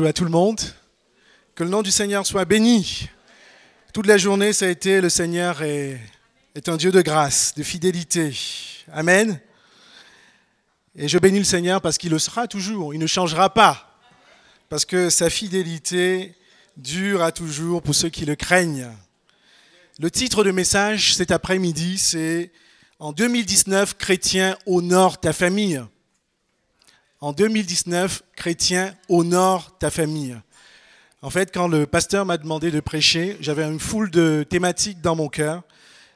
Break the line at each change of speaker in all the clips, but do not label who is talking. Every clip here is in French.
Bonjour à tout le monde. Que le nom du Seigneur soit béni. Toute la journée, ça a été le Seigneur est un Dieu de grâce, de fidélité. Amen. Et je bénis le Seigneur parce qu'il le sera toujours, il ne changera pas. Parce que sa fidélité dure à toujours pour ceux qui le craignent. Le titre de message cet après-midi, c'est « En 2019, chrétien, honore ta famille ». En 2019, chrétien, honore ta famille. En fait, quand le pasteur m'a demandé de prêcher, j'avais une foule de thématiques dans mon cœur.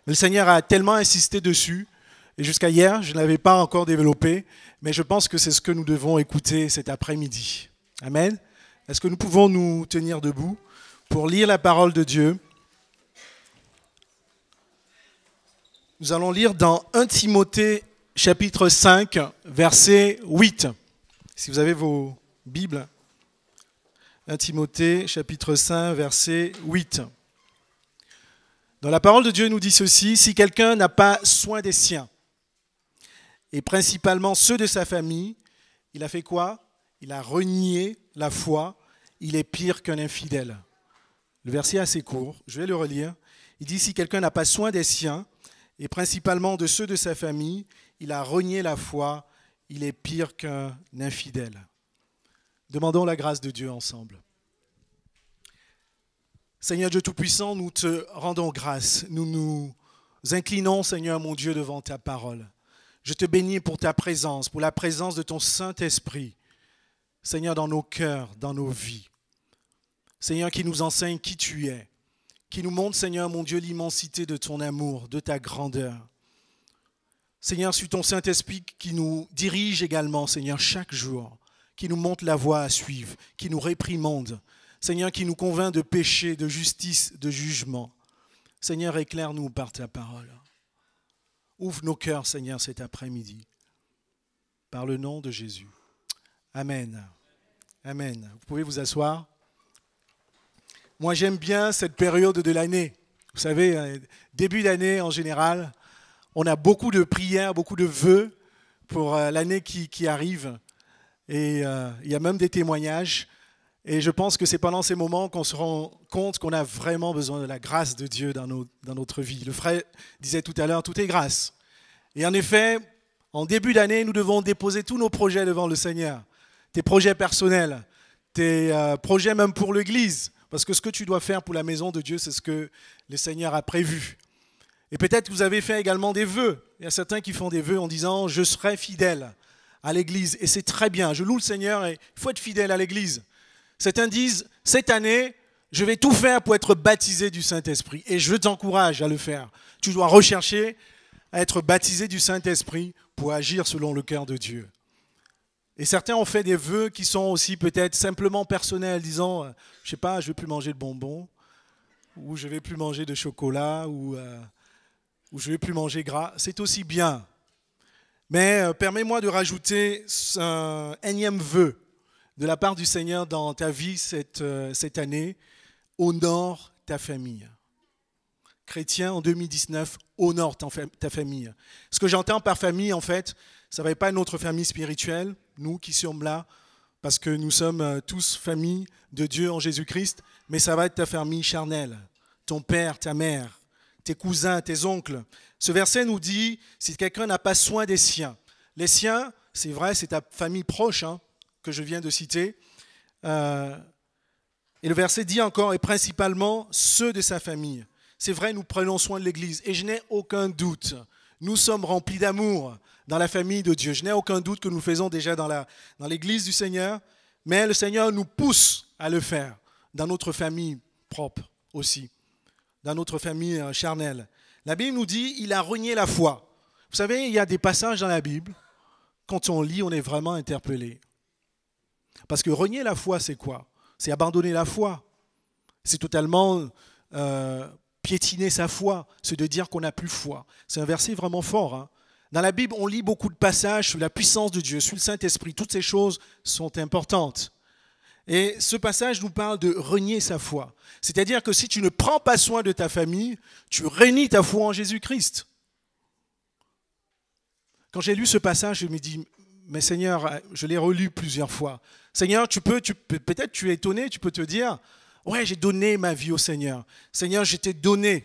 Mais le Seigneur a tellement insisté dessus. Et jusqu'à hier, je ne l'avais pas encore développé. Mais je pense que c'est ce que nous devons écouter cet après-midi. Amen. Est-ce que nous pouvons nous tenir debout pour lire la parole de Dieu? Nous allons lire dans 1 Timothée chapitre 5, verset 8. Si vous avez vos Bibles, 1 Timothée, chapitre 5, verset 8. Dans la parole de Dieu, il nous dit ceci: « Si quelqu'un n'a pas soin des siens, et principalement ceux de sa famille, il a fait quoi? Il a renié la foi, il est pire qu'un infidèle. » Le verset est assez court, je vais le relire. Il dit « Si quelqu'un n'a pas soin des siens, et principalement de ceux de sa famille, il a renié la foi, il est pire qu'un infidèle. » Demandons la grâce de Dieu ensemble. Seigneur Dieu Tout-Puissant, nous te rendons grâce. Nous nous inclinons, Seigneur mon Dieu, devant ta parole. Je te bénis pour ta présence, pour la présence de ton Saint-Esprit, Seigneur, dans nos cœurs, dans nos vies. Seigneur, qui nous enseigne qui tu es, qui nous montre, Seigneur mon Dieu, l'immensité de ton amour, de ta grandeur. Seigneur, suis ton Saint-Esprit qui nous dirige également, Seigneur, chaque jour, qui nous montre la voie à suivre, qui nous réprimande, Seigneur, qui nous convainc de péché, de justice, de jugement. Seigneur, éclaire-nous par ta parole. Ouvre nos cœurs, Seigneur, cet après-midi, par le nom de Jésus. Amen. Amen. Vous pouvez vous asseoir. Moi, j'aime bien cette période de l'année. Vous savez, début d'année en général, on a beaucoup de prières, beaucoup de vœux pour l'année qui arrive. Et il y a même des témoignages. Et je pense que c'est pendant ces moments qu'on se rend compte qu'on a vraiment besoin de la grâce de Dieu dans notre vie. Le frère disait tout à l'heure, tout est grâce. Et en effet, en début d'année, nous devons déposer tous nos projets devant le Seigneur. Tes projets personnels, tes projets même pour l'Église. Parce que ce que tu dois faire pour la maison de Dieu, c'est ce que le Seigneur a prévu. Et peut-être que vous avez fait également des vœux. Il y a certains qui font des vœux en disant « je serai fidèle à l'Église ». Et c'est très bien, je loue le Seigneur et il faut être fidèle à l'Église. Certains disent « cette année, je vais tout faire pour être baptisé du Saint-Esprit ». Et je t'encourage à le faire. Tu dois rechercher à être baptisé du Saint-Esprit pour agir selon le cœur de Dieu. Et certains ont fait des vœux qui sont aussi peut-être simplement personnels, disant « je ne sais pas, je ne vais plus manger de bonbons » ou « je ne vais plus manger de chocolat » ou « je ne vais plus manger gras ». C'est aussi bien. Mais permets-moi de rajouter un énième vœu de la part du Seigneur dans ta vie cette année. Honore ta famille. Chrétien, en 2019, honore ta famille. Ce que j'entends par famille, en fait, ça ne va pas être notre famille spirituelle, nous qui sommes là, parce que nous sommes tous famille de Dieu en Jésus-Christ, mais ça va être ta famille charnelle, ton père, ta mère, tes cousins, tes oncles. Ce verset nous dit, si quelqu'un n'a pas soin des siens, les siens, c'est vrai, c'est ta famille proche, que je viens de citer. Et le verset dit encore, et principalement ceux de sa famille. C'est vrai, nous prenons soin de l'Église, et je n'ai aucun doute, nous sommes remplis d'amour dans la famille de Dieu. Je n'ai aucun doute que nous le faisons déjà dans l'Église du Seigneur, mais le Seigneur nous pousse à le faire dans notre famille propre aussi, dans notre famille charnelle. La Bible nous dit, il a renié la foi. Vous savez, il y a des passages dans la Bible, quand on lit, on est vraiment interpellé. Parce que renier la foi, c'est quoi? C'est abandonner la foi. C'est totalement piétiner sa foi. C'est de dire qu'on n'a plus foi. C'est un verset vraiment fort. Dans la Bible, on lit beaucoup de passages sur la puissance de Dieu, sur le Saint-Esprit. Toutes ces choses sont importantes. Et ce passage nous parle de renier sa foi. C'est-à-dire que si tu ne prends pas soin de ta famille, tu renies ta foi en Jésus-Christ. Quand j'ai lu ce passage, je me dis, mais Seigneur, je l'ai relu plusieurs fois. Seigneur, peut-être tu es étonné, tu peux te dire, ouais, j'ai donné ma vie au Seigneur. Seigneur, j'ai donné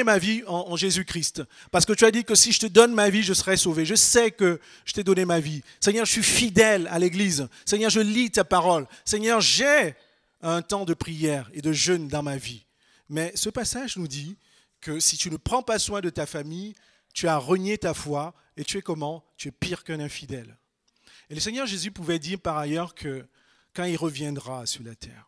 ma vie en Jésus-Christ. Parce que tu as dit que si je te donne ma vie, je serai sauvé. Je sais que je t'ai donné ma vie. Seigneur, je suis fidèle à l'Église. Seigneur, je lis ta parole. Seigneur, j'ai un temps de prière et de jeûne dans ma vie. Mais ce passage nous dit que si tu ne prends pas soin de ta famille, tu as renié ta foi et tu es comment? Tu es pire qu'un infidèle. Et le Seigneur Jésus pouvait dire par ailleurs que quand il reviendra sur la terre,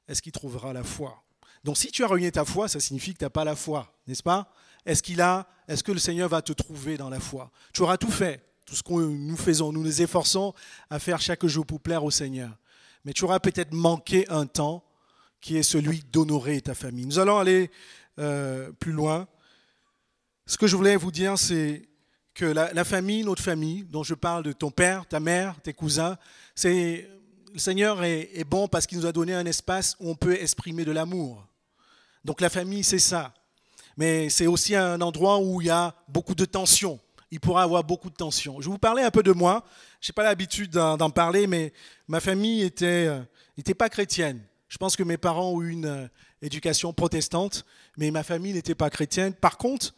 est-ce qu'il trouvera la foi? Donc si tu as renié ta foi, ça signifie que tu n'as pas la foi, n'est-ce pas? Est-ce que le Seigneur va te trouver dans la foi? Tu auras tout fait, tout ce que nous faisons, nous nous efforçons à faire chaque jour pour plaire au Seigneur. Mais tu auras peut-être manqué un temps qui est celui d'honorer ta famille. Nous allons aller plus loin. Ce que je voulais vous dire, c'est que la famille, notre famille, dont je parle de ton père, ta mère, tes cousins, le Seigneur est bon parce qu'il nous a donné un espace où on peut exprimer de l'amour. Donc la famille, c'est ça. Mais c'est aussi un endroit où il y a beaucoup de tensions. Il pourra y avoir beaucoup de tensions. Je vais vous parler un peu de moi. Je n'ai pas l'habitude d'en parler, mais ma famille n'était pas chrétienne. Je pense que mes parents ont eu une éducation protestante, mais ma famille n'était pas chrétienne. Par contre,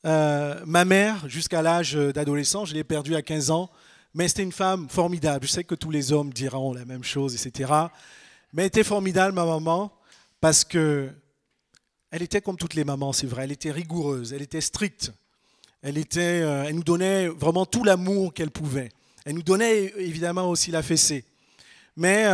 ma mère, jusqu'à l'âge d'adolescent, je l'ai perdue à 15 ans, mais c'était une femme formidable. Je sais que tous les hommes diront la même chose, etc. Mais elle était formidable, ma maman, parce que elle était comme toutes les mamans, c'est vrai. Elle était rigoureuse, elle était stricte. Elle nous donnait vraiment tout l'amour qu'elle pouvait. Elle nous donnait évidemment aussi la fessée. Mais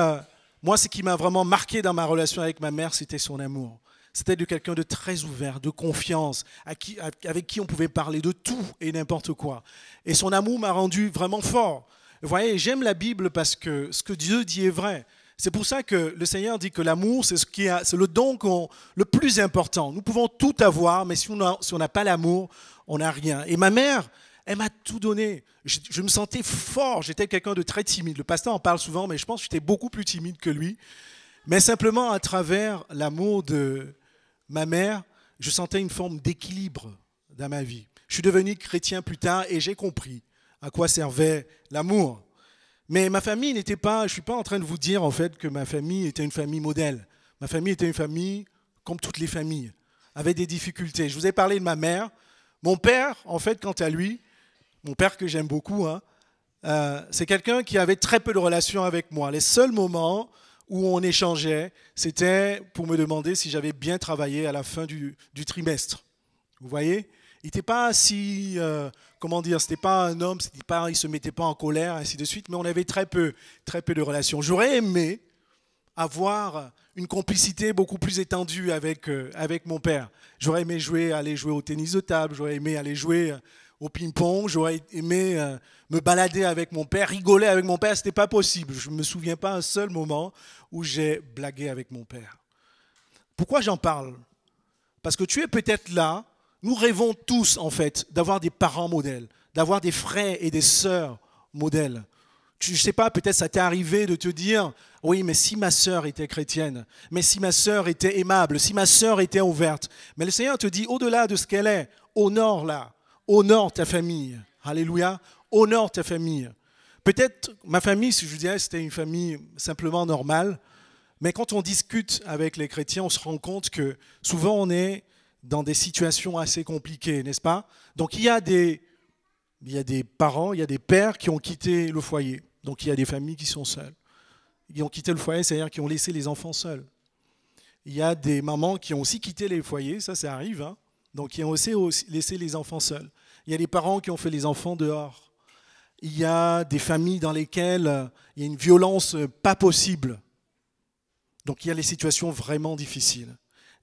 moi, ce qui m'a vraiment marqué dans ma relation avec ma mère, c'était son amour. C'était de quelqu'un de très ouvert, de confiance, avec qui on pouvait parler de tout et n'importe quoi. Et son amour m'a rendu vraiment fort. Vous voyez, j'aime la Bible parce que ce que Dieu dit est vrai. C'est pour ça que le Seigneur dit que l'amour, c'est le don le plus important. Nous pouvons tout avoir, mais si on n'a pas l'amour, on n'a rien. Et ma mère, elle m'a tout donné. Je me sentais fort. J'étais quelqu'un de très timide. Le pasteur en parle souvent, mais je pense que j'étais beaucoup plus timide que lui. Mais simplement à travers l'amour de ma mère, je sentais une forme d'équilibre dans ma vie. Je suis devenu chrétien plus tard et j'ai compris à quoi servait l'amour. Mais ma famille n'était pas, je ne suis pas en train de vous dire en fait que ma famille était une famille modèle. Ma famille était une famille comme toutes les familles, avec des difficultés. Je vous ai parlé de ma mère. Mon père, en fait, quant à lui, mon père que j'aime beaucoup, c'est quelqu'un qui avait très peu de relations avec moi. Les seuls moments où on échangeait, c'était pour me demander si j'avais bien travaillé à la fin du trimestre. Vous voyez ? Il n'était pas si, c'était pas un homme, il ne se mettait pas en colère, ainsi de suite, mais on avait très peu de relations. J'aurais aimé avoir une complicité beaucoup plus étendue avec mon père. J'aurais aimé aller jouer au tennis de table, j'aurais aimé aller jouer au ping-pong, j'aurais aimé me balader avec mon père, rigoler avec mon père, ce n'était pas possible. Je ne me souviens pas un seul moment où j'ai blagué avec mon père. Pourquoi j'en parle ? Parce que tu es peut-être là. Nous rêvons tous, en fait, d'avoir des parents modèles, d'avoir des frères et des sœurs modèles. Je ne sais pas, peut-être ça t'est arrivé de te dire, oui, mais si ma sœur était chrétienne, mais si ma sœur était aimable, si ma sœur était ouverte. Mais le Seigneur te dit, au-delà de ce qu'elle est, honore-la, honore ta famille. Alléluia, honore ta famille. Peut-être ma famille, si je dirais, c'était une famille simplement normale, mais quand on discute avec les chrétiens, on se rend compte que souvent on est dans des situations assez compliquées, n'est-ce pas? Donc il y a des parents, il y a des pères qui ont quitté le foyer. Donc il y a des familles qui sont seules. Ils ont quitté le foyer, c'est-à-dire qui ont laissé les enfants seuls. Il y a des mamans qui ont aussi quitté les foyers, ça arrive, donc qui ont aussi laissé les enfants seuls. Il y a des parents qui ont fait les enfants dehors. Il y a des familles dans lesquelles il y a une violence pas possible. Donc il y a les situations vraiment difficiles.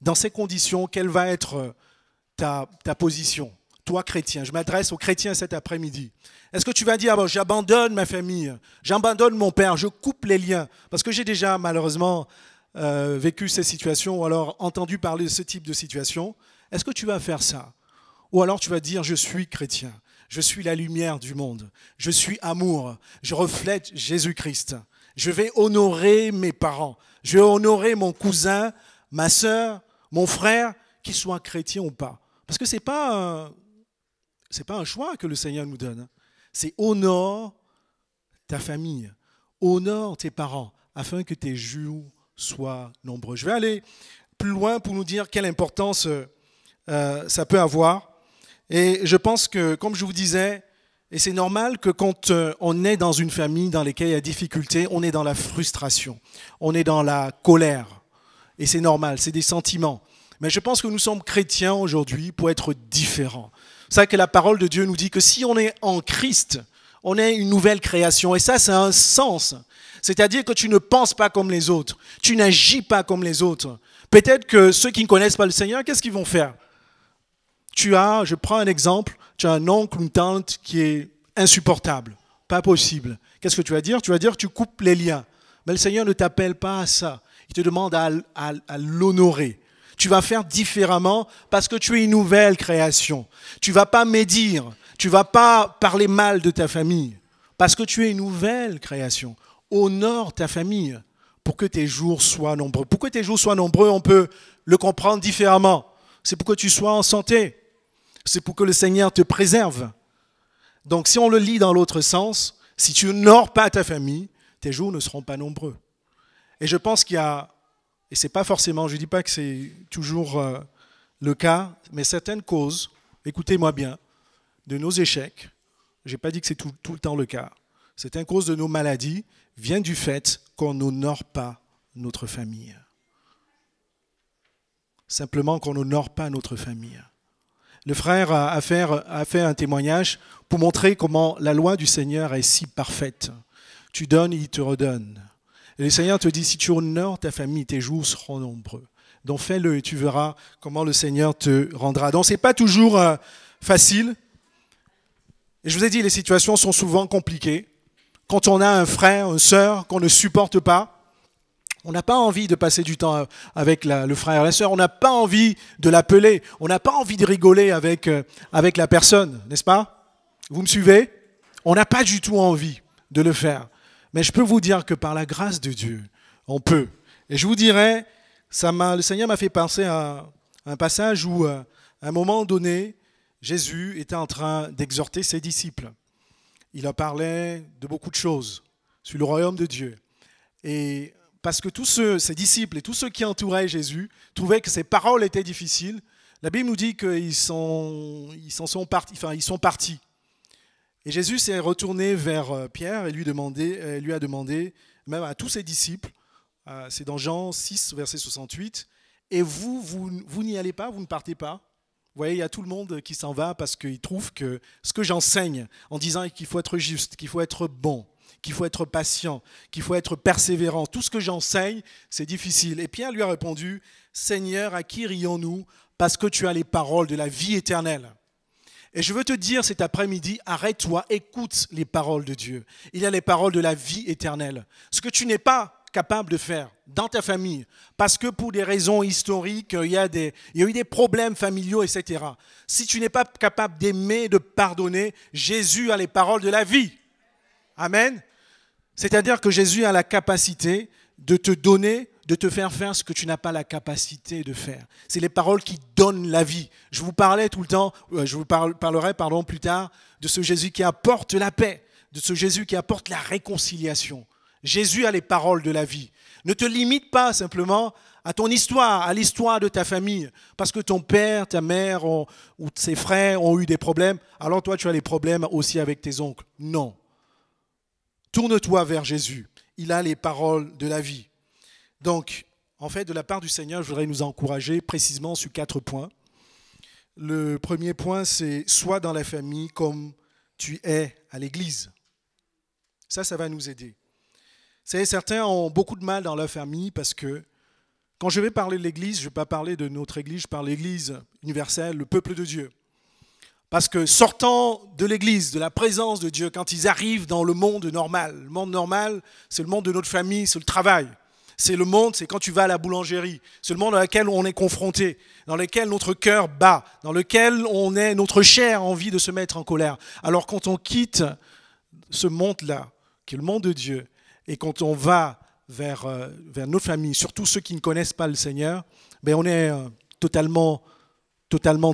Dans ces conditions, quelle va être ta position, toi chrétien? Je m'adresse aux chrétiens cet après-midi. Est-ce que tu vas dire, j'abandonne ma famille, j'abandonne mon père, je coupe les liens? Parce que j'ai déjà malheureusement vécu ces situations ou alors entendu parler de ce type de situation. Est-ce que tu vas faire ça? Ou alors tu vas dire, je suis chrétien, je suis la lumière du monde, je suis amour, je reflète Jésus-Christ. Je vais honorer mes parents, je vais honorer mon cousin, ma sœur, mon frère, qu'il soit chrétien ou pas. Parce que ce n'est pas un choix que le Seigneur nous donne. C'est honore ta famille. Honore tes parents afin que tes jours soient nombreux. Je vais aller plus loin pour nous dire quelle importance ça peut avoir. Et je pense que, comme je vous disais, et c'est normal que quand on est dans une famille dans laquelle il y a difficulté, on est dans la frustration, on est dans la colère. Et c'est normal, c'est des sentiments. Mais je pense que nous sommes chrétiens aujourd'hui pour être différents. C'est ça que la parole de Dieu nous dit que si on est en Christ, on est une nouvelle création. Et ça a un sens. C'est-à-dire que tu ne penses pas comme les autres. Tu n'agis pas comme les autres. Peut-être que ceux qui ne connaissent pas le Seigneur, qu'est-ce qu'ils vont faire? Je prends un exemple, tu as un oncle ou une tante qui est insupportable. Pas possible. Qu'est-ce que tu vas dire? Tu vas dire que tu coupes les liens. Mais le Seigneur ne t'appelle pas à ça. Il te demande à l'honorer. Tu vas faire différemment parce que tu es une nouvelle création. Tu ne vas pas médire. Tu ne vas pas parler mal de ta famille parce que tu es une nouvelle création. Honore ta famille pour que tes jours soient nombreux. Pour que tes jours soient nombreux, on peut le comprendre différemment. C'est pour que tu sois en santé. C'est pour que le Seigneur te préserve. Donc si on le lit dans l'autre sens, si tu n'honores pas ta famille, tes jours ne seront pas nombreux. Et je pense qu'il y a, et ce n'est pas forcément, je ne dis pas que c'est toujours le cas, mais certaines causes, écoutez-moi bien, de nos échecs, je n'ai pas dit que c'est tout le temps le cas, certaines causes de nos maladies viennent du fait qu'on n'honore pas notre famille. Simplement qu'on n'honore pas notre famille. Le frère a fait un témoignage pour montrer comment la loi du Seigneur est si parfaite. Tu donnes, il te redonne. Et le Seigneur te dit, si tu honores ta famille, tes jours seront nombreux. Donc fais-le et tu verras comment le Seigneur te rendra. Donc ce n'est pas toujours facile. Et je vous ai dit, les situations sont souvent compliquées. Quand on a un frère, une sœur qu'on ne supporte pas, on n'a pas envie de passer du temps avec le frère et la sœur. On n'a pas envie de l'appeler. On n'a pas envie de rigoler avec la personne, n'est-ce pas? Vous me suivez? On n'a pas du tout envie de le faire. Mais je peux vous dire que par la grâce de Dieu, on peut. Et je vous dirais, le Seigneur m'a fait penser à un passage où, à un moment donné, Jésus était en train d'exhorter ses disciples. Il leur parlait de beaucoup de choses sur le royaume de Dieu. Et parce que tous ses disciples et tous ceux qui entouraient Jésus trouvaient que ses paroles étaient difficiles, la Bible nous dit qu'ils sont partis. Et Jésus s'est retourné vers Pierre et lui a demandé, même à tous ses disciples, c'est dans Jean 6, verset 68, « Et vous n'y allez pas, vous ne partez pas ?» Vous voyez, il y a tout le monde qui s'en va parce qu'il trouve que ce que j'enseigne en disant qu'il faut être juste, qu'il faut être bon, qu'il faut être patient, qu'il faut être persévérant. Tout ce que j'enseigne, c'est difficile. Et Pierre lui a répondu, « Seigneur, à qui rions-nous? Parce que tu as les paroles de la vie éternelle. » Et je veux te dire cet après-midi, arrête-toi, écoute les paroles de Dieu. Il y a les paroles de la vie éternelle. Ce que tu n'es pas capable de faire dans ta famille, parce que pour des raisons historiques, il y a eu des problèmes familiaux, etc. Si tu n'es pas capable d'aimer, de pardonner, Jésus a les paroles de la vie. Amen. C'est-à-dire que Jésus a la capacité de te donner, de te faire faire ce que tu n'as pas la capacité de faire. C'est les paroles qui donnent la vie. Je vous parlais tout le temps, je vous parlerai plus tard de ce Jésus qui apporte la paix, de ce Jésus qui apporte la réconciliation. Jésus a les paroles de la vie. Ne te limite pas simplement à ton histoire, à l'histoire de ta famille, parce que ton père, ta mère ou ses frères ont eu des problèmes, alors toi tu as les problèmes aussi avec tes oncles. Non. Tourne-toi vers Jésus. Il a les paroles de la vie. Donc, en fait, de la part du Seigneur, je voudrais nous encourager précisément sur 4 points. Le premier point, c'est « Sois dans la famille comme tu es à l'église ». Ça va nous aider. Vous savez, certains ont beaucoup de mal dans leur famille parce que quand je vais parler de l'église, je ne vais pas parler de notre église, je parle de l'église universelle, le peuple de Dieu. Parce que sortant de l'église, de la présence de Dieu, quand ils arrivent dans le monde normal c'est le monde de notre famille, c'est le travail. C'est le monde, c'est quand tu vas à la boulangerie. C'est le monde dans lequel on est confronté, dans lequel notre cœur bat, dans lequel notre chair a envie de se mettre en colère. Alors quand on quitte ce monde-là, qui est le monde de Dieu, et quand on va vers notre famille, surtout ceux qui ne connaissent pas le Seigneur, on est totalement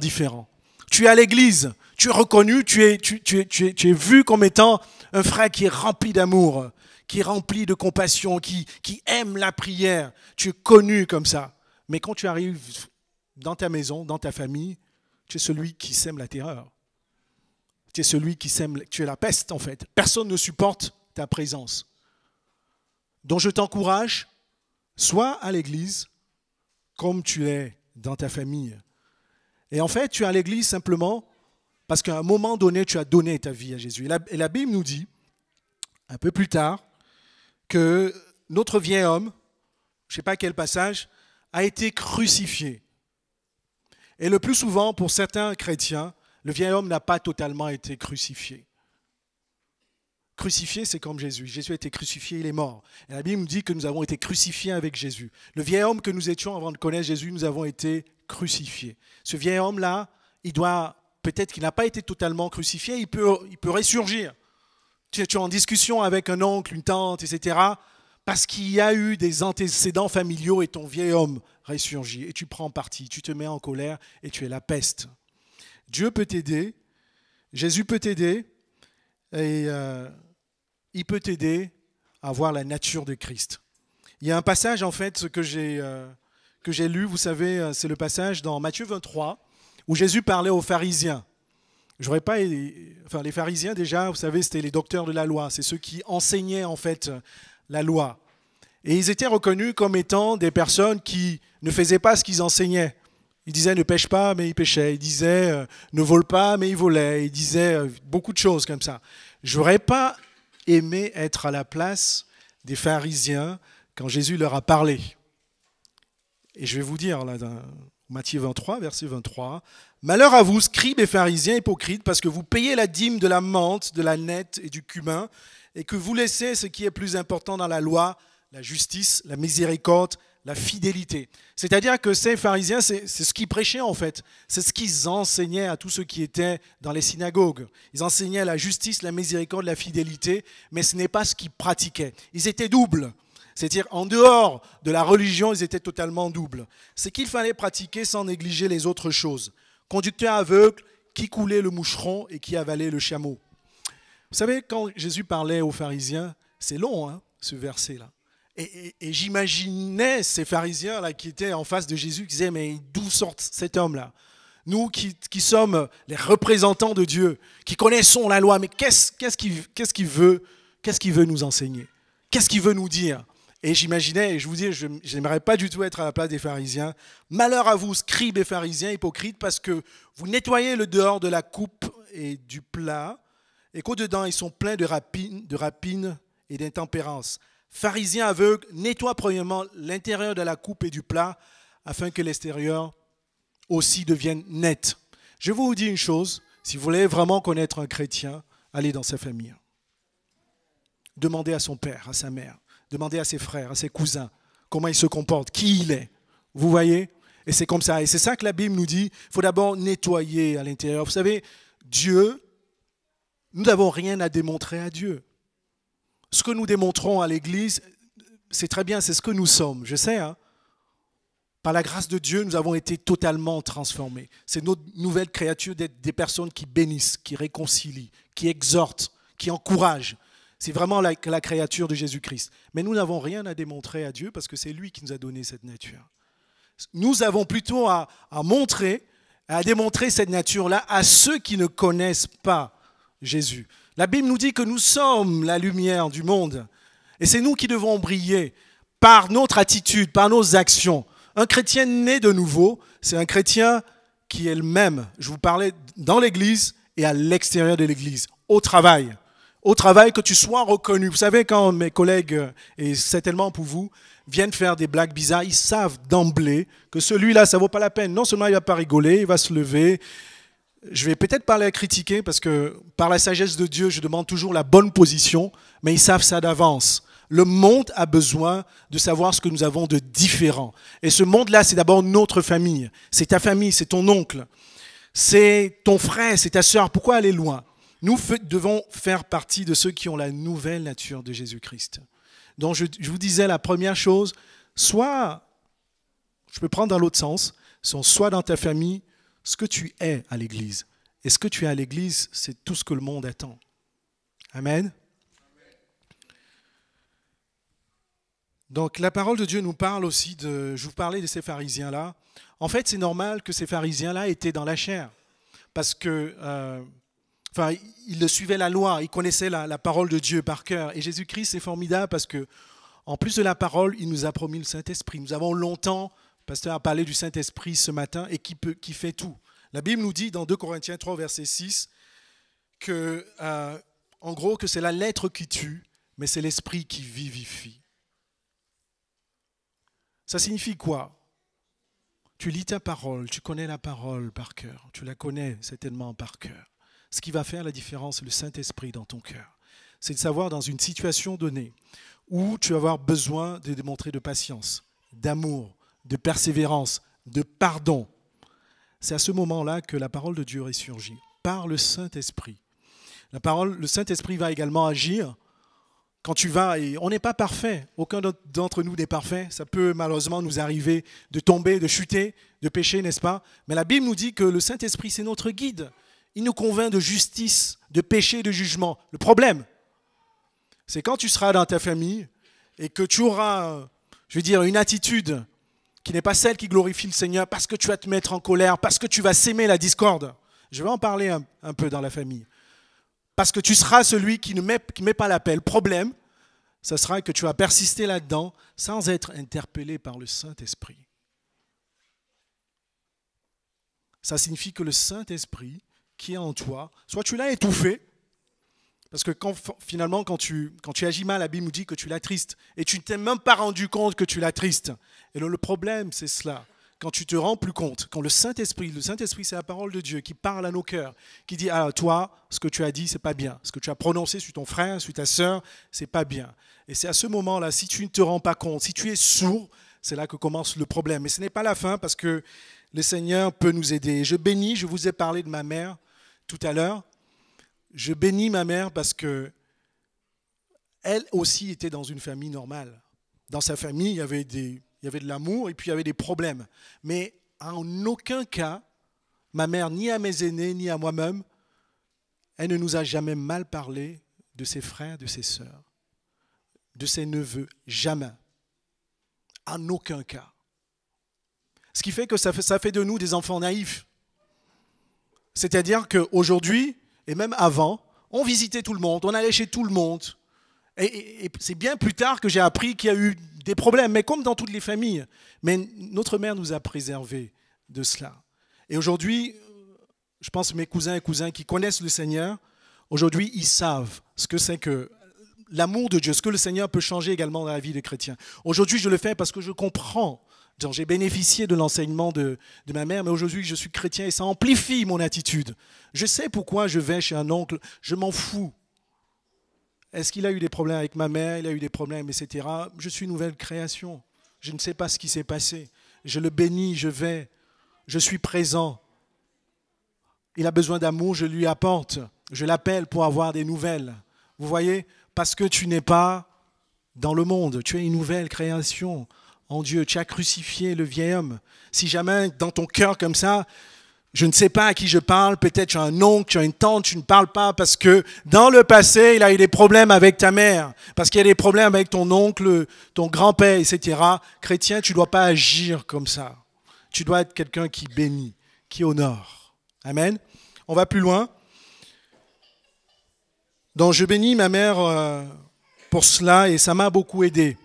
différent. Tu es à l'église, tu es reconnu, tu es vu comme étant un frère qui est rempli d'amour, qui est rempli de compassion, qui aime la prière. Tu es connu comme ça. Mais quand tu arrives dans ta maison, dans ta famille, tu es celui qui sème la terreur. Tu es celui qui sème, tu es la peste en fait. Personne ne supporte ta présence. Donc je t'encourage, sois à l'église comme tu es dans ta famille. Et en fait, tu es à l'église simplement parce qu'à un moment donné, tu as donné ta vie à Jésus. Et la Bible nous dit, un peu plus tard, que notre vieil homme, je ne sais pas quel passage, a été crucifié. Et le plus souvent, pour certains chrétiens, le vieil homme n'a pas totalement été crucifié. Crucifié, c'est comme Jésus. Jésus a été crucifié, il est mort. Et la Bible nous dit que nous avons été crucifiés avec Jésus. Le vieil homme que nous étions avant de connaître Jésus, nous avons été crucifiés. Ce vieil homme-là, peut-être qu'il n'a pas été totalement crucifié, il peut ressurgir. Tu es en discussion avec un oncle, une tante, etc., parce qu'il y a eu des antécédents familiaux et ton vieil homme ressurgit. Et tu prends parti, tu te mets en colère et tu es la peste. Dieu peut t'aider, Jésus peut t'aider, et il peut t'aider à voir la nature de Christ. Il y a un passage, en fait, que j'ai lu, vous savez, c'est le passage dans Matthieu 23, où Jésus parlait aux pharisiens. Les pharisiens, déjà, vous savez, c'était les docteurs de la loi, c'est ceux qui enseignaient, en fait, la loi. Et ils étaient reconnus comme étant des personnes qui ne faisaient pas ce qu'ils enseignaient. Ils disaient ne pêche pas, mais ils pêchaient. Ils disaient ne vole pas, mais ils volaient. Ils disaient beaucoup de choses comme ça. J'aurais pas aimé être à la place des pharisiens quand Jésus leur a parlé. Et je vais vous dire, là, dans Matthieu 23, verset 23, « Malheur à vous, scribes et pharisiens hypocrites, parce que vous payez la dîme de la menthe, de la nette et du cumin, et que vous laissez ce qui est plus important dans la loi, la justice, la miséricorde, la fidélité. » C'est-à-dire que ces pharisiens, c'est ce qu'ils prêchaient en fait. C'est ce qu'ils enseignaient à tous ceux qui étaient dans les synagogues. Ils enseignaient la justice, la miséricorde, la fidélité, mais ce n'est pas ce qu'ils pratiquaient. Ils étaient doubles. C'est-à-dire en dehors de la religion, ils étaient totalement doubles. C'est qu'il fallait pratiquer sans négliger les autres choses. Conducteur aveugle, qui coulait le moucheron et qui avalait le chameau. Vous savez, quand Jésus parlait aux pharisiens, c'est long, hein, ce verset-là. Et j'imaginais ces pharisiens-là qui étaient en face de Jésus, qui disaient, mais d'où sort cet homme-là? Nous qui sommes les représentants de Dieu, qui connaissons la loi, mais qu'est-ce qu'il veut nous enseigner? Qu'est-ce qu'il veut nous dire? Et j'imaginais, et je vous dis, je n'aimerais pas du tout être à la place des pharisiens. Malheur à vous, scribes et pharisiens hypocrites, parce que vous nettoyez le dehors de la coupe et du plat, et qu'au-dedans, ils sont pleins de rapines et d'intempérance. Pharisiens aveugles, nettoie premièrement l'intérieur de la coupe et du plat, afin que l'extérieur aussi devienne net. Je vous dis une chose, si vous voulez vraiment connaître un chrétien, allez dans sa famille. Demandez à son père, à sa mère, demandez à ses frères, à ses cousins, comment il se comporte, qui il est. Vous voyez? Et c'est comme ça. Et c'est ça que la Bible nous dit, il faut d'abord nettoyer à l'intérieur. Vous savez, Dieu, nous n'avons rien à démontrer à Dieu. Ce que nous démontrons à l'Église, c'est très bien, c'est ce que nous sommes, je sais. Hein. Par la grâce de Dieu, nous avons été totalement transformés. C'est notre nouvelle créature d'être des personnes qui bénissent, qui réconcilient, qui exhortent, qui encouragent. C'est vraiment la créature de Jésus-Christ. Mais nous n'avons rien à démontrer à Dieu parce que c'est lui qui nous a donné cette nature. Nous avons plutôt à montrer, à démontrer cette nature-là à ceux qui ne connaissent pas Jésus. La Bible nous dit que nous sommes la lumière du monde. Et c'est nous qui devons briller par notre attitude, par nos actions. Un chrétien né de nouveau, c'est un chrétien qui est le même. Je vous parlais dans l'église et à l'extérieur de l'église, au travail. Au travail, que tu sois reconnu. Vous savez, quand mes collègues, et certainement pour vous, viennent faire des blagues bizarres, ils savent d'emblée que celui-là, ça ne vaut pas la peine. Non seulement il ne va pas rigoler, il va se lever. Je vais peut-être pas les critiquer parce que par la sagesse de Dieu, je demande toujours la bonne position, mais ils savent ça d'avance. Le monde a besoin de savoir ce que nous avons de différent. Et ce monde-là, c'est d'abord notre famille. C'est ta famille, c'est ton oncle, c'est ton frère, c'est ta sœur. Pourquoi aller loin? Nous devons faire partie de ceux qui ont la nouvelle nature de Jésus-Christ. Donc je vous disais la première chose, soit, je peux prendre dans l'autre sens, soit dans ta famille, ce que tu es à l'église. Et ce que tu as à l'église, c'est tout ce que le monde attend. Amen. Donc la parole de Dieu nous parle aussi de... Je vous parlais de ces pharisiens-là. En fait, c'est normal que ces pharisiens-là étaient dans la chair. Parce que... ils suivaient la loi, ils connaissaient la parole de Dieu par cœur. Et Jésus-Christ, c'est formidable parce que, en plus de la parole, il nous a promis le Saint-Esprit. Nous avons longtemps, le pasteur a parlé du Saint-Esprit ce matin et qui fait tout. La Bible nous dit dans 2 Corinthiens 3, verset 6, que, en gros, que c'est la lettre qui tue, mais c'est l'Esprit qui vivifie. Ça signifie quoi? Tu lis ta parole, tu connais la parole par cœur, tu la connais certainement par cœur. Ce qui va faire la différence, c'est le Saint-Esprit dans ton cœur. C'est de savoir dans une situation donnée où tu vas avoir besoin de démontrer de patience, d'amour, de persévérance, de pardon. C'est à ce moment-là que la parole de Dieu ressurgit, par le Saint-Esprit. Le Saint-Esprit va également agir quand tu vas, et on n'est pas parfait, aucun d'entre nous n'est parfait, ça peut malheureusement nous arriver de tomber, de chuter, de pécher, n'est-ce pas? Mais la Bible nous dit que le Saint-Esprit, c'est notre guide. Il nous convainc de justice, de péché, de jugement. Le problème, c'est quand tu seras dans ta famille et que tu auras, une attitude qui n'est pas celle qui glorifie le Seigneur parce que tu vas te mettre en colère, parce que tu vas s'aimer la discorde. Je vais en parler un peu dans la famille. Parce que tu seras celui qui ne met pas la paix. Le problème, ce sera que tu vas persister là-dedans sans être interpellé par le Saint-Esprit. Ça signifie que le Saint-Esprit qui est en toi, soit tu l'as étouffé, parce que finalement, quand tu agis mal, la Bible nous dit que tu l'attristes, et tu ne t'es même pas rendu compte que tu l'attristes. Et le problème, c'est cela. Quand tu te rends plus compte, quand le Saint-Esprit, c'est la parole de Dieu qui parle à nos cœurs, qui dit, ah, toi, ce que tu as dit, c'est pas bien. Ce que tu as prononcé sur ton frère, sur ta sœur, c'est pas bien. Et c'est à ce moment-là, si tu ne te rends pas compte, si tu es sourd, c'est là que commence le problème. Mais ce n'est pas la fin, parce que le Seigneur peut nous aider. Je bénis, je vous ai parlé de ma mère tout à l'heure. Je bénis ma mère parce que elle aussi était dans une famille normale. Dans sa famille, il y avait de l'amour et puis il y avait des problèmes. Mais en aucun cas, ma mère, ni à mes aînés, ni à moi-même, elle ne nous a jamais mal parlé de ses frères, de ses sœurs, de ses neveux. Jamais. En aucun cas. Ce qui fait que ça fait de nous des enfants naïfs. C'est-à-dire qu'aujourd'hui, et même avant, on visitait tout le monde, on allait chez tout le monde. Et c'est bien plus tard que j'ai appris qu'il y a eu des problèmes, mais comme dans toutes les familles. Mais notre mère nous a préservés de cela. Et aujourd'hui, je pense que mes cousins et cousines qui connaissent le Seigneur, aujourd'hui, ils savent ce que c'est que l'amour de Dieu, ce que le Seigneur peut changer également dans la vie des chrétiens. Aujourd'hui, je le fais parce que je comprends. J'ai bénéficié de l'enseignement de ma mère, mais aujourd'hui, je suis chrétien et ça amplifie mon attitude. Je sais pourquoi je vais chez un oncle, je m'en fous. Est-ce qu'il a eu des problèmes avec ma mère? Il a eu des problèmes, etc. Je suis une nouvelle création. Je ne sais pas ce qui s'est passé. Je le bénis, je suis présent. Il a besoin d'amour, je lui apporte. Je l'appelle pour avoir des nouvelles. Vous voyez? Parce que tu n'es pas dans le monde. Tu es une nouvelle création en Dieu. Tu as crucifié le vieil homme. Si jamais dans ton cœur comme ça, je ne sais pas à qui je parle, peut-être tu as un oncle, tu as une tante, tu ne parles pas parce que dans le passé, il a eu des problèmes avec ta mère, parce qu'il y a des problèmes avec ton oncle, ton grand-père, etc. Chrétien, tu ne dois pas agir comme ça. Tu dois être quelqu'un qui bénit, qui honore. Amen. On va plus loin. Donc je bénis ma mère pour cela et ça m'a beaucoup aidé.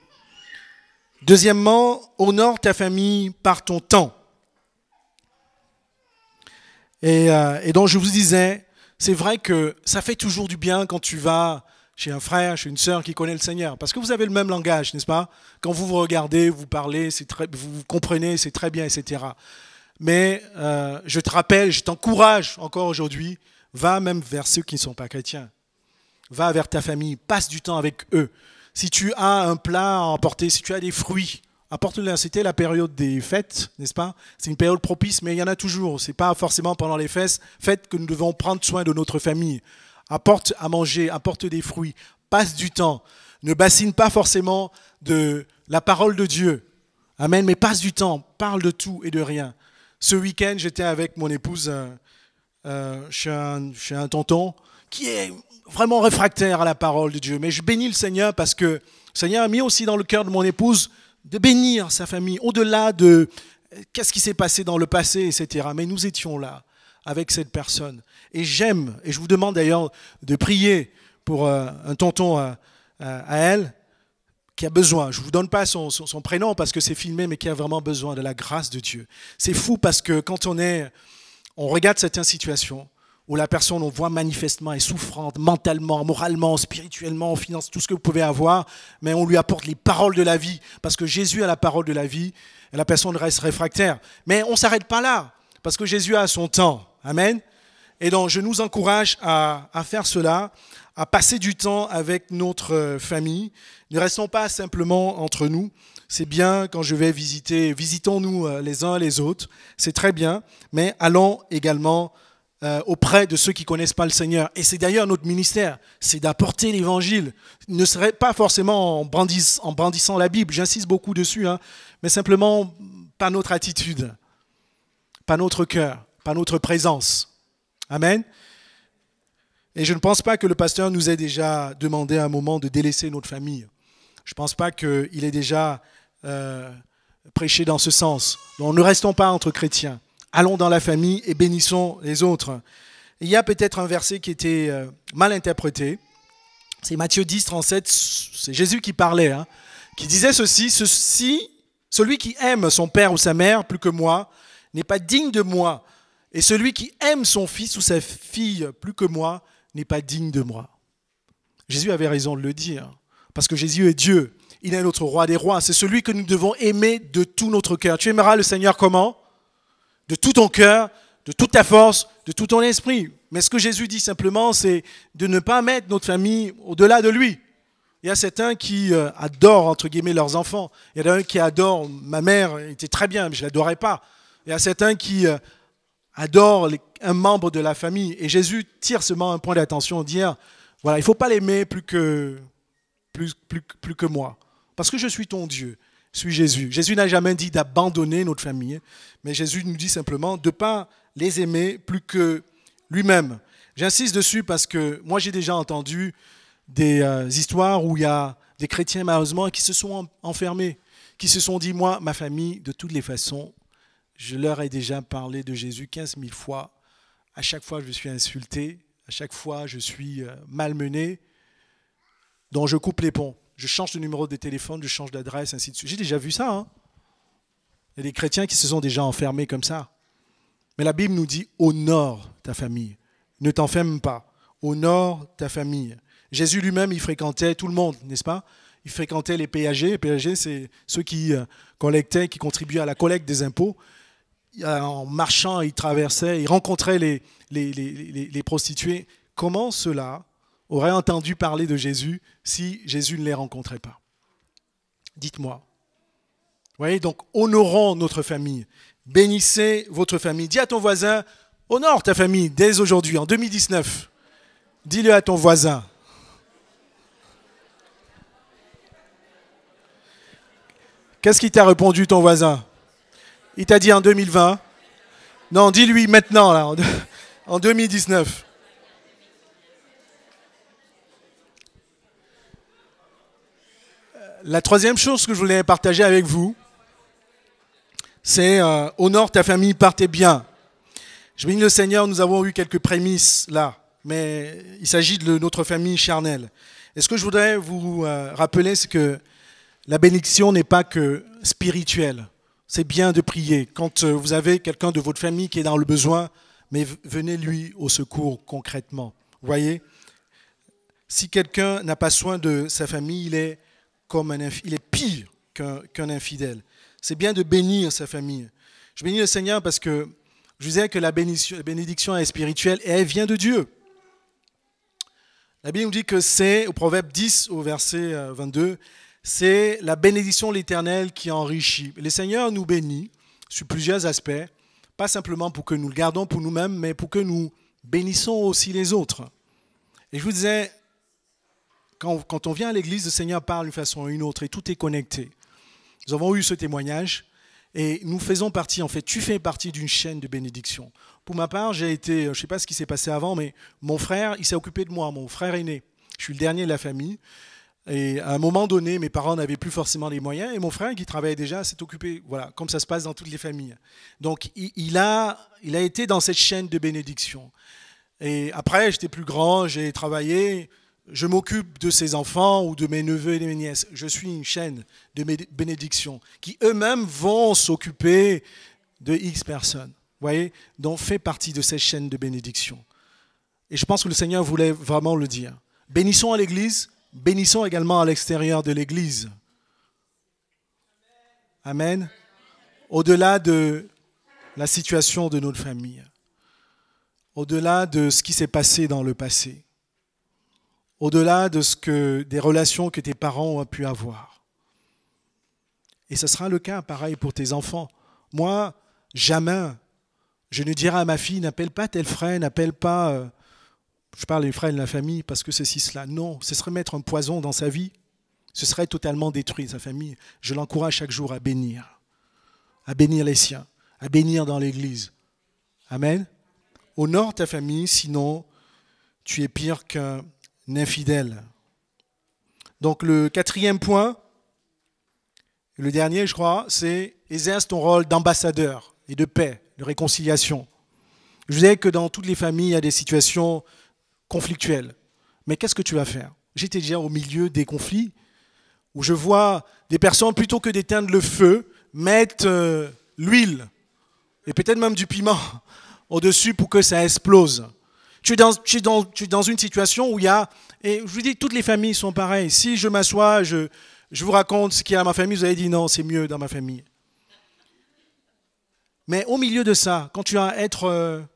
Deuxièmement, honore ta famille par ton temps. Et donc je vous disais, c'est vrai que ça fait toujours du bien quand tu vas chez un frère, chez une sœur qui connaît le Seigneur, parce que vous avez le même langage, n'est-ce pas? Quand vous vous regardez, vous parlez, vous comprenez, c'est très bien, etc. Mais je te rappelle, je t'encourage encore aujourd'hui, va même vers ceux qui ne sont pas chrétiens. Va vers ta famille, passe du temps avec eux. Si tu as un plat à emporter, si tu as des fruits, apporte-le. C'était la période des fêtes, n'est-ce pas? C'est une période propice, mais il y en a toujours. Ce n'est pas forcément pendant les fêtes que nous devons prendre soin de notre famille. Apporte à manger, apporte des fruits, passe du temps. Ne bassine pas forcément de la parole de Dieu. Amen, mais passe du temps, parle de tout et de rien. Ce week-end, j'étais avec mon épouse chez un tonton qui est vraiment réfractaire à la parole de Dieu. Mais je bénis le Seigneur parce que le Seigneur a mis aussi dans le cœur de mon épouse de bénir sa famille, au-delà de qu'est-ce qui s'est passé dans le passé, etc. Mais nous étions là avec cette personne. Et j'aime, et je vous demande d'ailleurs de prier pour un tonton à elle, qui a besoin, je ne vous donne pas son prénom parce que c'est filmé, mais qui a vraiment besoin de la grâce de Dieu. C'est fou parce que quand on regarde certaines situations où la personne, on voit manifestement, est souffrante, mentalement, moralement, spirituellement, en finance, tout ce que vous pouvez avoir, mais on lui apporte les paroles de la vie, parce que Jésus a la parole de la vie, et la personne reste réfractaire. Mais on ne s'arrête pas là, parce que Jésus a son temps. Amen. Et donc, je nous encourage à faire cela, à passer du temps avec notre famille. Ne restons pas simplement entre nous. C'est bien quand je vais visitons-nous les uns les autres. C'est très bien, mais allons également auprès de ceux qui ne connaissent pas le Seigneur. Et c'est d'ailleurs notre ministère, c'est d'apporter l'évangile. Ne serait pas forcément en brandissant la Bible, j'insiste beaucoup dessus, hein, mais simplement par notre attitude, par notre cœur, par notre présence. Amen. Et je ne pense pas que le pasteur nous ait déjà demandé à un moment de délaisser notre famille. Je ne pense pas qu'il ait déjà prêché dans ce sens. Donc ne restons pas entre chrétiens. Allons dans la famille et bénissons les autres. Il y a peut-être un verset qui était mal interprété. C'est Matthieu 10, 37. C'est Jésus qui parlait, hein, qui disait ceci. Celui qui aime son père ou sa mère plus que moi n'est pas digne de moi. Et celui qui aime son fils ou sa fille plus que moi n'est pas digne de moi. Jésus avait raison de le dire, parce que Jésus est Dieu. Il est notre roi des rois. C'est celui que nous devons aimer de tout notre cœur. Tu aimeras le Seigneur comment ? De tout ton cœur, de toute ta force, de tout ton esprit. Mais ce que Jésus dit simplement, c'est de ne pas mettre notre famille au-delà de lui. Il y a certains qui adorent, entre guillemets, leurs enfants. Il y en a un qui adore, ma mère était très bien, mais je ne l'adorais pas. Il y a certains qui adore un membre de la famille. Et Jésus tire seulement un point d'attention, dire, voilà, il ne faut pas l'aimer plus que moi. Parce que je suis ton Dieu, je suis Jésus. Jésus n'a jamais dit d'abandonner notre famille, mais Jésus nous dit simplement de ne pas les aimer plus que lui-même. J'insiste dessus parce que moi j'ai déjà entendu des histoires où il y a des chrétiens malheureusement qui se sont enfermés, qui se sont dit, moi, ma famille, de toutes les façons, je leur ai déjà parlé de Jésus 15 000 fois. À chaque fois, je suis insulté. À chaque fois, je suis malmené. Donc, je coupe les ponts. Je change de numéro de téléphone, je change d'adresse, ainsi de suite. J'ai déjà vu ça. Hein. Il y a des chrétiens qui se sont déjà enfermés comme ça. Mais la Bible nous dit, honore ta famille. Ne t'enferme pas. Honore ta famille. Jésus lui-même, il fréquentait tout le monde, n'est-ce pas ? Il fréquentait les péagers. Les péagers, c'est ceux qui collectaient, qui contribuaient à la collecte des impôts. En marchant, il traversait, il rencontrait les prostituées. Comment ceux-là auraient entendu parler de Jésus si Jésus ne les rencontrait pas? Dites-moi. Vous voyez, donc honorons notre famille. Bénissez votre famille. Dis à ton voisin, honore ta famille dès aujourd'hui, en 2019. Dis-le à ton voisin. Qu'est-ce qu'il t'a répondu, ton voisin? Il t'a dit en 2020. Non, dis-lui maintenant, là, en 2019. La troisième chose que je voulais partager avec vous, c'est honore ta famille par tes biens. Je bénis le Seigneur, nous avons eu quelques prémices là, mais il s'agit de notre famille charnelle. Et ce que je voudrais vous rappeler, c'est que la bénédiction n'est pas que spirituelle. C'est bien de prier. Quand vous avez quelqu'un de votre famille qui est dans le besoin, mais venez lui au secours concrètement. Vous voyez, si quelqu'un n'a pas soin de sa famille, il est pire qu'un infidèle. C'est bien de bénir sa famille. Je bénis le Seigneur parce que je vous disais que la bénédiction est spirituelle et elle vient de Dieu. La Bible nous dit que c'est, au Proverbe 10, au verset 22, c'est la bénédiction de l'Éternel qui enrichit. Le Seigneur nous bénit sur plusieurs aspects, pas simplement pour que nous le gardons pour nous-mêmes, mais pour que nous bénissons aussi les autres. Et je vous disais, quand on vient à l'église, le Seigneur parle d'une façon ou d'une autre et tout est connecté. Nous avons eu ce témoignage Et nous faisons partie, en fait, tu fais partie d'une chaîne de bénédiction. Pour ma part, j'ai été, je ne sais pas ce qui s'est passé avant, mais mon frère, il s'est occupé de moi, mon frère aîné. Je suis le dernier de la famille. Et à un moment donné, mes parents n'avaient plus forcément les moyens. Et mon frère, qui travaillait déjà, s'est occupé, voilà, comme ça se passe dans toutes les familles. Donc, il a été dans cette chaîne de bénédiction. Et après, j'étais plus grand, j'ai travaillé. Je m'occupe de ses enfants ou de mes neveux et de mes nièces. Je suis une chaîne de bénédiction qui eux-mêmes vont s'occuper de X personnes. Vous voyez? Donc, fait partie de cette chaîne de bénédiction. Et je pense que le Seigneur voulait vraiment le dire. Bénissons à l'Église, bénissons également à l'extérieur de l'Église. Amen. Au-delà de la situation de notre famille, au-delà de ce qui s'est passé dans le passé, au-delà des relations que tes parents ont pu avoir. Et ce sera le cas, pareil, pour tes enfants. Moi, jamais, je ne dirai à ma fille, n'appelle pas tel frère, n'appelle pas, je parle des frères de la famille, parce que ceci, cela. Non, ce serait mettre un poison dans sa vie. Ce serait totalement détruire sa famille. Je l'encourage chaque jour à bénir les siens, à bénir dans l'église. Amen. Honore ta famille, sinon tu es pire qu'un infidèle. Donc le quatrième point, le dernier je crois, c'est exerce ton rôle d'ambassadeur et de paix, de réconciliation. Je vous disais que dans toutes les familles, il y a des situations conflictuelles. Mais qu'est-ce que tu vas faire? J'étais déjà au milieu des conflits où je vois des personnes, plutôt que d'éteindre le feu, mettre l'huile et peut-être même du piment au-dessus pour que ça explose. Tu es dans une situation où il y a... Et je vous dis, toutes les familles sont pareilles. Si je m'assois, je vous raconte ce qu'il y a dans ma famille, vous allez dire non, c'est mieux dans ma famille. Mais au milieu de ça, quand tu vas être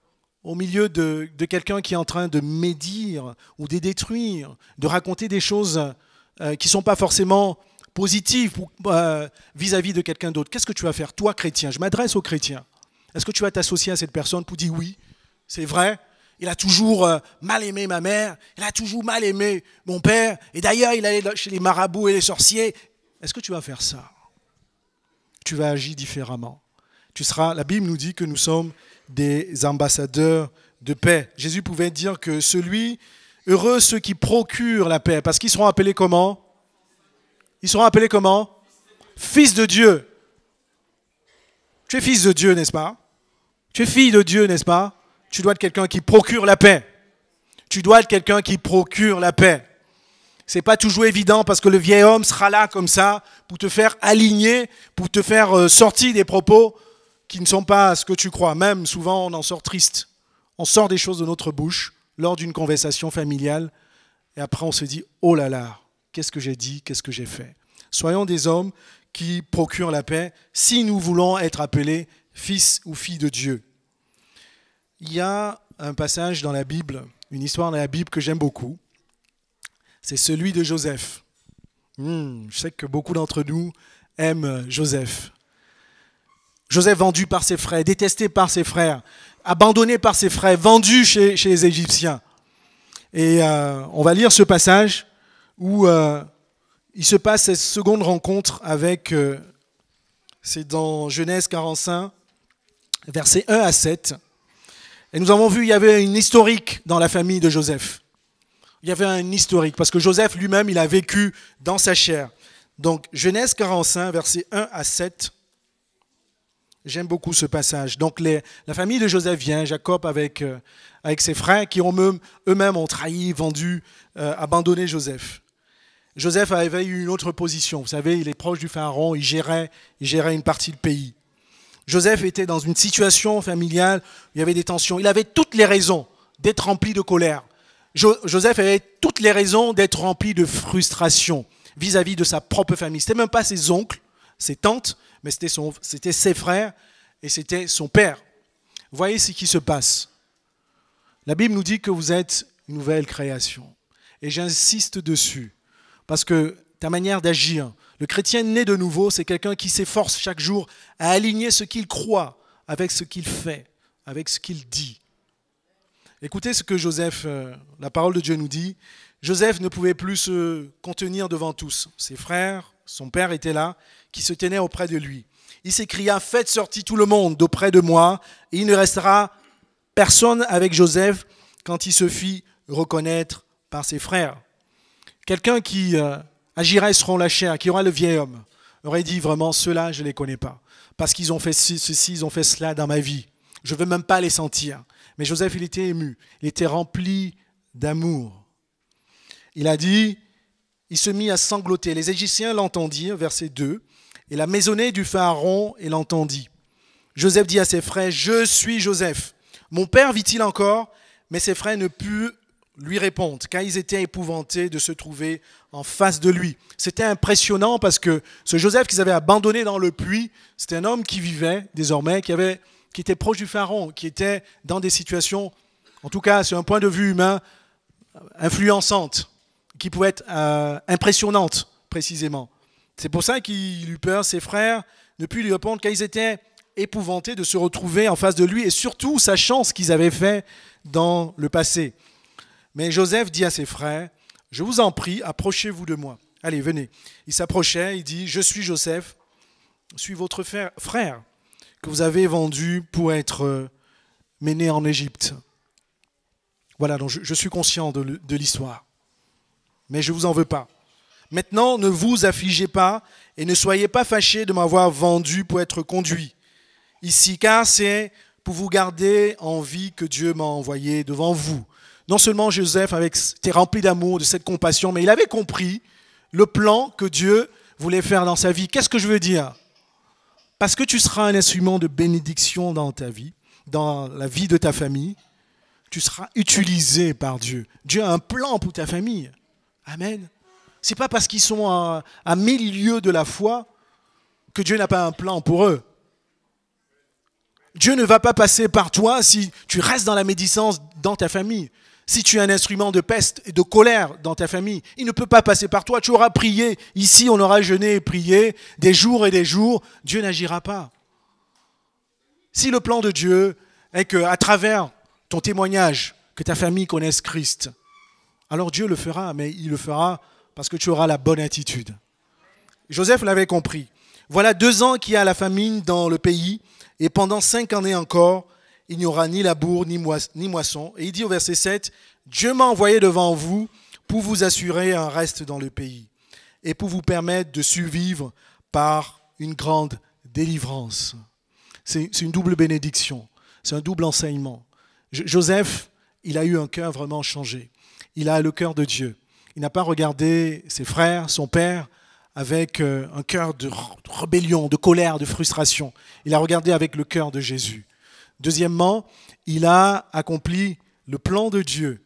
au milieu de quelqu'un qui est en train de médire ou de détruire, de raconter des choses qui ne sont pas forcément positives vis-à-vis de quelqu'un d'autre, qu'est-ce que tu vas faire, toi, chrétien? Je m'adresse aux chrétiens. Est-ce que tu vas t'associer à cette personne pour dire oui, c'est vrai, il a toujours mal aimé ma mère, il a toujours mal aimé mon père, et d'ailleurs il allait chez les marabouts et les sorciers. Est-ce que tu vas faire ça? Tu vas agir différemment. La Bible nous dit que nous sommes des ambassadeurs de paix. Jésus pouvait dire que heureux ceux qui procurent la paix, parce qu'ils seront appelés comment? Ils seront appelés comment? Fils de Dieu. Tu es fils de Dieu, n'est-ce pas? Tu es fille de Dieu, n'est-ce pas? Tu dois être quelqu'un qui procure la paix. Tu dois être quelqu'un qui procure la paix. Ce n'est pas toujours évident parce que le vieil homme sera là comme ça pour te faire aligner, pour te faire sortir des propos qui ne sont pas ce que tu crois. Même souvent, on en sort triste. On sort des choses de notre bouche lors d'une conversation familiale et après on se dit « Oh là là, qu'est-ce que j'ai dit, qu'est-ce que j'ai fait ?» Soyons des hommes qui procurent la paix si nous voulons être appelés fils ou filles de Dieu. Il y a un passage dans la Bible, une histoire dans la Bible que j'aime beaucoup. C'est celui de Joseph. Je sais que beaucoup d'entre nous aiment Joseph. Joseph vendu par ses frères, détesté par ses frères, abandonné par ses frères, vendu chez les Égyptiens. Et on va lire ce passage où il se passe cette seconde rencontre avec, c'est dans Genèse 45, versets 1 à 7. Et nous avons vu, il y avait une historique dans la famille de Joseph. Il y avait un historique, parce que Joseph lui-même, il a vécu dans sa chair. Donc, Genèse 45, versets 1 à 7. J'aime beaucoup ce passage. Donc, la famille de Joseph vient, Jacob avec ses frères qui eux-mêmes ont trahi, vendu, abandonné Joseph. Joseph avait eu une autre position. Vous savez, il est proche du pharaon, il gérait une partie du pays. Joseph était dans une situation familiale où il y avait des tensions. Il avait toutes les raisons d'être rempli de colère. Joseph avait toutes les raisons d'être rempli de frustration vis-à-vis de sa propre famille. Ce n'était même pas ses oncles, ses tantes, mais c'était ses frères et c'était son père. Voyez ce qui se passe. La Bible nous dit que vous êtes une nouvelle création. Et j'insiste dessus, parce que ta manière d'agir, le chrétien né de nouveau, c'est quelqu'un qui s'efforce chaque jour à aligner ce qu'il croit avec ce qu'il fait, avec ce qu'il dit. Écoutez ce que Joseph, la parole de Dieu nous dit. Joseph ne pouvait plus se contenir devant tous. Ses frères, son père était là, qui se tenaient auprès de lui. Il s'écria, faites sortir tout le monde d'auprès de moi, et il ne restera personne avec Joseph quand il se fit reconnaître par ses frères. Quelqu'un qui agirait selon la chair, qui aura le vieil homme, aurait dit vraiment, ceux-là, je ne les connais pas. Parce qu'ils ont fait ceci, ils ont fait cela dans ma vie. Je ne veux même pas les sentir. Mais Joseph, il était ému, il était rempli d'amour. Il a dit, il se mit à sangloter. Les Égyptiens l'entendirent, verset 2, et la maisonnée du Pharaon, et l'entendit. Joseph dit à ses frères, je suis Joseph. Mon père vit-il encore? Mais ses frères ne purent lui répondre, car ils étaient épouvantés de se trouver en face de lui. C'était impressionnant parce que ce Joseph qu'ils avaient abandonné dans le puits, c'était un homme qui vivait désormais, qui était proche du Pharaon, qui était dans des situations, en tout cas sur un point de vue humain, influençantes, qui pouvaient être impressionnantes précisément. C'est pour ça qu'il eut peur, ses frères ne purent lui répondre, car ils étaient épouvantés de se retrouver en face de lui, et surtout sachant ce qu'ils avaient fait dans le passé. Mais Joseph dit à ses frères, je vous en prie, approchez-vous de moi. Allez, venez. Il s'approchait, il dit, je suis Joseph, je suis votre frère que vous avez vendu pour être mené en Égypte. Voilà, donc je suis conscient de l'histoire, mais je ne vous en veux pas. Maintenant, ne vous affligez pas et ne soyez pas fâchés de m'avoir vendu pour être conduit ici, car c'est pour vous garder en vie que Dieu m'a envoyé devant vous. Non seulement Joseph était rempli d'amour, de cette compassion, mais il avait compris le plan que Dieu voulait faire dans sa vie. Qu'est-ce que je veux dire? Parce que tu seras un instrument de bénédiction dans ta vie, dans la vie de ta famille, tu seras utilisé par Dieu. Dieu a un plan pour ta famille. Amen. Ce n'est pas parce qu'ils sont à 1000 lieues de la foi que Dieu n'a pas un plan pour eux. Dieu ne va pas passer par toi si tu restes dans la médisance dans ta famille. Si tu es un instrument de peste et de colère dans ta famille, il ne peut pas passer par toi. Tu auras prié. Ici, on aura jeûné et prié des jours et des jours. Dieu n'agira pas. Si le plan de Dieu est qu'à travers ton témoignage, que ta famille connaisse Christ, alors Dieu le fera, mais il le fera parce que tu auras la bonne attitude. Joseph l'avait compris. Voilà 2 ans qu'il y a la famine dans le pays, et pendant 5 années encore, il n'y aura ni labour, ni moisson. Et il dit au verset 7, « Dieu m'a envoyé devant vous pour vous assurer un reste dans le pays et pour vous permettre de survivre par une grande délivrance. » C'est une double bénédiction, c'est un double enseignement. Joseph, il a eu un cœur vraiment changé. Il a le cœur de Dieu. Il n'a pas regardé ses frères, son père, avec un cœur de rébellion, de colère, de frustration. Il a regardé avec le cœur de Jésus. Deuxièmement, il a accompli le plan de Dieu.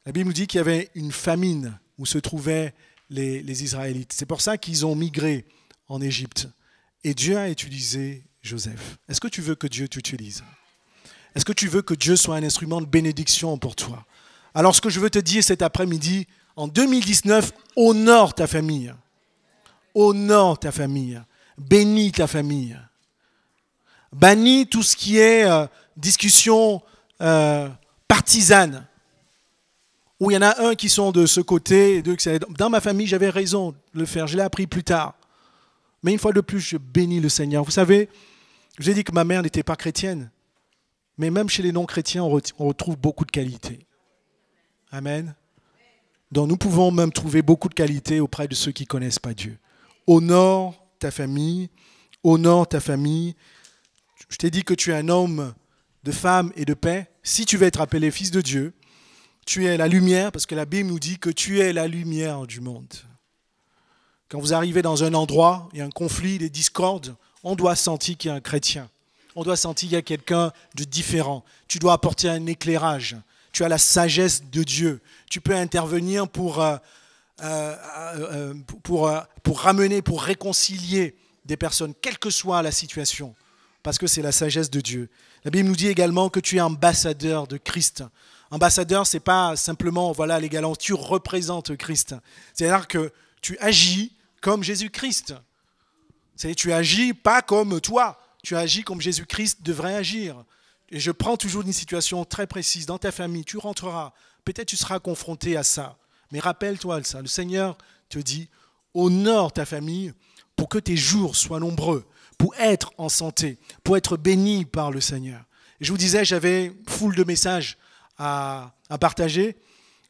La Bible nous dit qu'il y avait une famine où se trouvaient les Israélites. C'est pour ça qu'ils ont migré en Égypte. Et Dieu a utilisé Joseph. Est-ce que tu veux que Dieu t'utilise? Est-ce que tu veux que Dieu soit un instrument de bénédiction pour toi? Alors ce que je veux te dire cet après-midi, en 2019, honore ta famille. Honore ta famille. Bénis ta famille. Bannis tout ce qui est discussion partisane, où il y en a un qui sont de ce côté, et deux qui sont... Dans ma famille, j'avais raison de le faire, je l'ai appris plus tard. Mais une fois de plus, je bénis le Seigneur. Vous savez, je vous ai dit que ma mère n'était pas chrétienne, mais même chez les non-chrétiens, on retrouve beaucoup de qualités. Amen. Donc nous pouvons même trouver beaucoup de qualités auprès de ceux qui ne connaissent pas Dieu. Honore ta famille, honore ta famille. Je t'ai dit que tu es un homme de femme et de paix. Si tu veux être appelé fils de Dieu, tu es la lumière, parce que la Bible nous dit que tu es la lumière du monde. Quand vous arrivez dans un endroit, il y a un conflit, des discordes, on doit sentir qu'il y a un chrétien. On doit sentir qu'il y a quelqu'un de différent. Tu dois apporter un éclairage. Tu as la sagesse de Dieu. Tu peux intervenir pour ramener, pour réconcilier des personnes, quelle que soit la situation, parce que c'est la sagesse de Dieu. La Bible nous dit également que tu es ambassadeur de Christ. Ambassadeur, ce n'est pas simplement, voilà les galants, tu représentes Christ. C'est-à-dire que tu agis comme Jésus-Christ. Tu agis pas comme toi, tu agis comme Jésus-Christ devrait agir. Et je prends toujours une situation très précise. Dans ta famille, tu rentreras, peut-être tu seras confronté à ça. Mais rappelle-toi de ça, le Seigneur te dit, honore ta famille pour que tes jours soient nombreux, pour être en santé, pour être béni par le Seigneur. Et je vous disais, j'avais foule de messages à partager.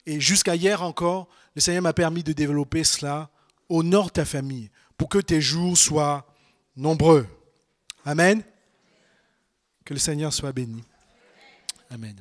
Et jusqu'à hier encore, le Seigneur m'a permis de développer cela. Honore ta famille pour que tes jours soient nombreux. Amen. Que le Seigneur soit béni. Amen.